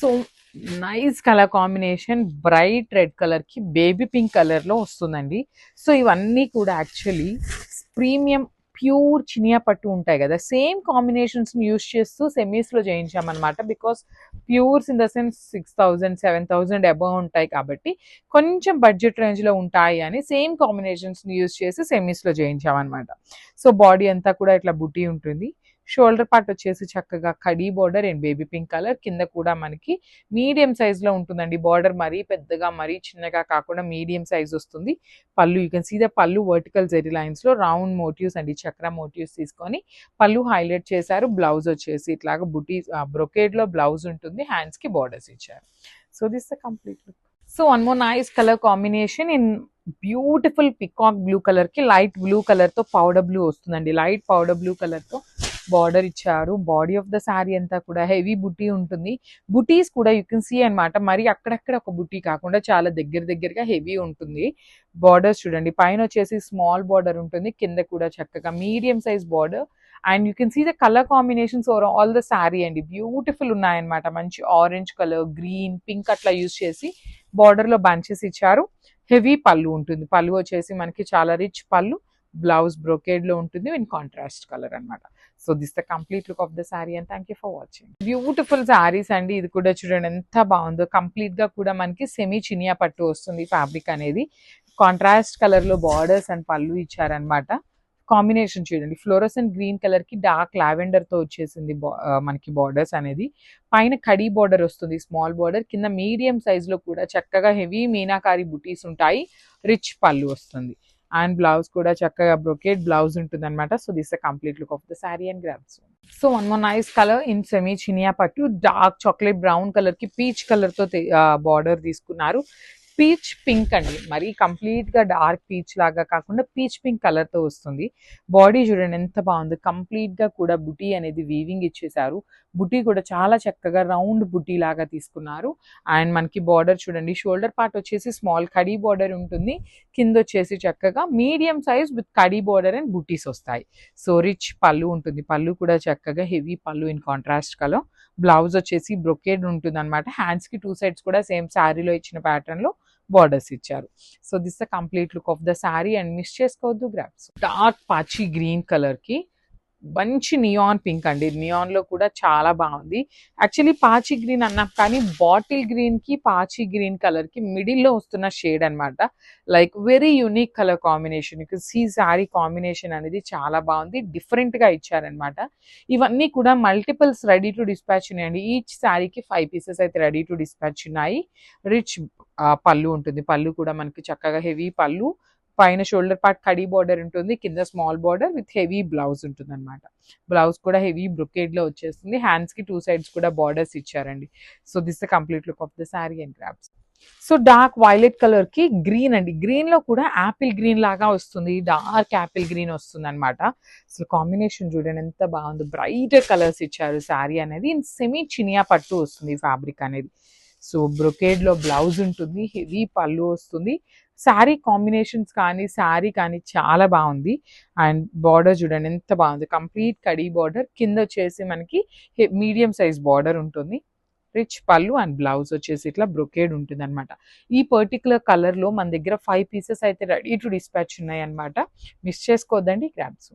So nice colour combination, bright red colour కి baby pink colour లో వస్తుందండి. So ఇవన్నీ కూడా యాక్చువల్లీ ప్రీమియం ప్యూర్ చినియా పట్టు ఉంటాయి కదా, సేమ్ కాంబినేషన్స్ యూస్ చేస్తూ సెమీస్ లో చేయించామన్నమాట. Because pures in the sense 6,000 7,000 above ఉంటాయి కాబట్టి కొంచెం బడ్జెట్ రేంజ్ లో ఉంటాయి అని సేమ్ కాంబినేషన్స్ యూస్ చేసి సెమీస్ లో చేయించామన్నమాట. సో బాడీ అంతా కూడా ఇట్లా బుటీ ఉంటుంది. షోల్డర్ పార్ట్ వచ్చేసి చక్కగా khadi border and baby pink colour, కింద కూడా మనకి మీడియం సైజ్ లో ఉంటుందండి. బార్డర్ మరీ పెద్దగా మరీ చిన్నగా కాకుండా మీడియం సైజ్ వస్తుంది. పళ్ళు యూ కెన్ సీ ద పళ్ళు వర్టికల్ జెరీ లైన్స్ లో రౌండ్ మోటివ్స్ అండి, చక్ర మోటివ్స్ తీసుకొని పళ్ళు హైలైట్ చేశారు. బ్లౌజ్ వచ్చేసి ఇట్లాగా బుటీ బ్రొకేడ్ లో బ్లౌజ్ ఉంటుంది, హ్యాండ్స్ కి బార్డర్స్ ఇచ్చారు. So this the complete look. So one more nice colour combination in beautiful peacock blue colour కి లైట్ బ్లూ కలర్ తో పౌడర్ బ్లూ వస్తుందండి. లైట్ పౌడర్ బ్లూ కలర్ తో బార్డర్ ఇచ్చారు. బాడీ ఆఫ్ ద శారీ అంతా కూడా heavy బుటీ ఉంటుంది. బుటీస్ కూడా యూ కెన్ సీ అనమాట, మరి అక్కడక్కడ ఒక బుటీ కాకుండా చాలా దగ్గరగా హెవీ ఉంటుంది. బార్డర్స్ చూడండి, పైన వచ్చేసి స్మాల్ బార్డర్ ఉంటుంది, కింద కూడా చక్కగా medium size border. And you can see the colour combinations over all the sari అండి, బ్యూటిఫుల్ ఉన్నాయన్నమాట. మంచి ఆరెంజ్ కలర్, గ్రీన్, పింక్ అట్లా యూస్ చేసి బార్డర్ లో బంచెస్ ఇచ్చారు. హెవీ పళ్ళు ఉంటుంది. పళ్ళు వచ్చేసి మనకి చాలా రిచ్ పళ్ళు. బ్లౌజ్ బ్రొకేడ్ లో ఉంటుంది ఇన్ కాంట్రాస్ట్ కలర్ అన్నమాట. So this the complete look of the sari and thank you for watching. Beautiful saris అండి. ఇది కూడా చూడండి ఎంత బాగుందో. కంప్లీట్ గా కూడా మనకి సెమీ చినియా పట్టు వస్తుంది ఫ్యాబ్రిక్ అనేది. కాంట్రాస్ట్ కలర్ లో బార్డర్స్ అండ్ పళ్ళు ఇచ్చారనమాట. కాంబినేషన్ చూడండి, ఫ్లోరసెంట్ గ్రీన్ కలర్ కి డార్క్ లావెండర్ తో వచ్చేసింది మనకి బార్డర్స్ అనేది. పైన కడీ బార్డర్ వస్తుంది, స్మాల్ బార్డర్. కింద మీడియం సైజ్ లో కూడా చక్కగా హెవీ మీనాకారి బుటీస్ ఉంటాయి. రిచ్ పళ్ళు వస్తుంది. అండ్ బ్లౌజ్ కూడా చక్కగా బ్రొకేడ్ బ్లౌజ్ ఉంటుంది అనమాట. So this the complete look of the sari and grabs. So one more nice colour in semi Chiniya పట్టు, డార్క్ చాక్లెట్ బ్రౌన్ కలర్ కి పీచ్ కలర్ తో బార్డర్ తీసుకున్నారు. పీచ్ పింక్ అండి, మరి కంప్లీట్ గా డార్క్ పీచ్ లాగా కాకుండా పీచ్ పింక్ కలర్ తో వస్తుంది. బాడీ చూడండి ఎంత బాగుంది. కంప్లీట్ గా కూడా బుటీ అనేది వీవింగ్ ఇచ్చేసారు. బుటీ కూడా చాలా చక్కగా రౌండ్ బుటీ లాగా తీసుకున్నారు. అండ్ మనకి బార్డర్ చూడండి, షోల్డర్ పార్ట్ వచ్చేసి స్మాల్ కడీ బార్డర్ ఉంటుంది, కింద వచ్చేసి చక్కగా medium size with khadi border and బుటీస్ వస్తాయి. సో రిచ్ పళ్ళు ఉంటుంది. పళ్ళు కూడా చక్కగా హెవీ పళ్ళు ఇన్ కాంట్రాస్ట్ కలర్. బ్లౌజ్ వచ్చేసి బ్రొకేడ్ ఉంటుంది అనమాట. హ్యాండ్స్ కి 2 సైడ్స్ కూడా సేమ్ శారీలో ఇచ్చిన ప్యాటర్న్ లో బార్డర్స్ ఇచ్చారు. So this the complete look of the sari and miss చేసుకోవద్దు గ్రాబ్స్. డార్క్ పాచి గ్రీన్ కలర్ కి మంచి నియాన్ పింక్ అండి. నియాన్ లో కూడా చాలా బాగుంది. యాక్చువల్లీ పాచి గ్రీన్ అన్నాం కానీ బాటిల్ గ్రీన్ కి పాచి గ్రీన్ కలర్ కి మిడిల్ లో వస్తున్న షేడ్ అనమాట. Like very unique colour combination. See sari combination అనేది చాలా బాగుంది, డిఫరెంట్ గా ఇచ్చారనమాట. ఇవన్నీ కూడా మల్టిపుల్స్ రెడీ టు డిస్పాచ్ ఉన్నాయండి. ఈచ్ శారీకి 5 పీసెస్ అయితే రెడీ టు డిస్పాచ్ ఉన్నాయి. రిచ్ పళ్ళు ఉంటుంది. పళ్ళు కూడా మనకి చక్కగా హెవీ పళ్ళు. పైన షోల్డర్ పార్ట్ కడీ బార్డర్ ఉంటుంది, కింద small border with heavy blouse ఉంటుంది అనమాట. బ్లౌజ్ కూడా హెవీ బ్రొకేడ్ లో వచ్చేస్తుంది. హ్యాండ్స్ కి 2 సైడ్స్ కూడా బార్డర్స్ ఇచ్చారండి. So this the complete look of the sari and grabs. So dark violet colour కి గ్రీన్ అండి. గ్రీన్ లో కూడా యాపిల్ గ్రీన్ లాగా వస్తుంది, డార్క్ యాపిల్ గ్రీన్ వస్తుంది అనమాట. అసలు కాంబినేషన్ చూడండి ఎంత బాగుంది. బ్రైట్ కలర్స్ ఇచ్చారు. శారీ అనేది సెమీ చినియా పట్టు వస్తుంది ఫ్యాబ్రిక్ అనేది. సో బ్రొకేడ్ లో బ్లౌజ్ ఉంటుంది, హెవీ పళ్ళు వస్తుంది. శారీ కాంబినేషన్స్ కానీ శారీ కానీ చాలా బాగుంది. అండ్ బార్డర్ చూడండి ఎంత బాగుంది. కంప్లీట్ కడీ బార్డర్, కింద వచ్చేసి మనకి మీడియం సైజ్ బార్డర్ ఉంటుంది. రిచ్ పళ్ళు అండ్ బ్లౌజ్ వచ్చేసి ఇట్లా బ్రొకేడ్ ఉంటుంది అనమాట. ఈ పర్టికులర్ కలర్ లో మన దగ్గర 5 పీసెస్ అయితే రెడీ టు డిస్పాచ్ ఉన్నాయి అనమాట. మిస్ చేసుకోవద్దండి గ్రాబ్స్.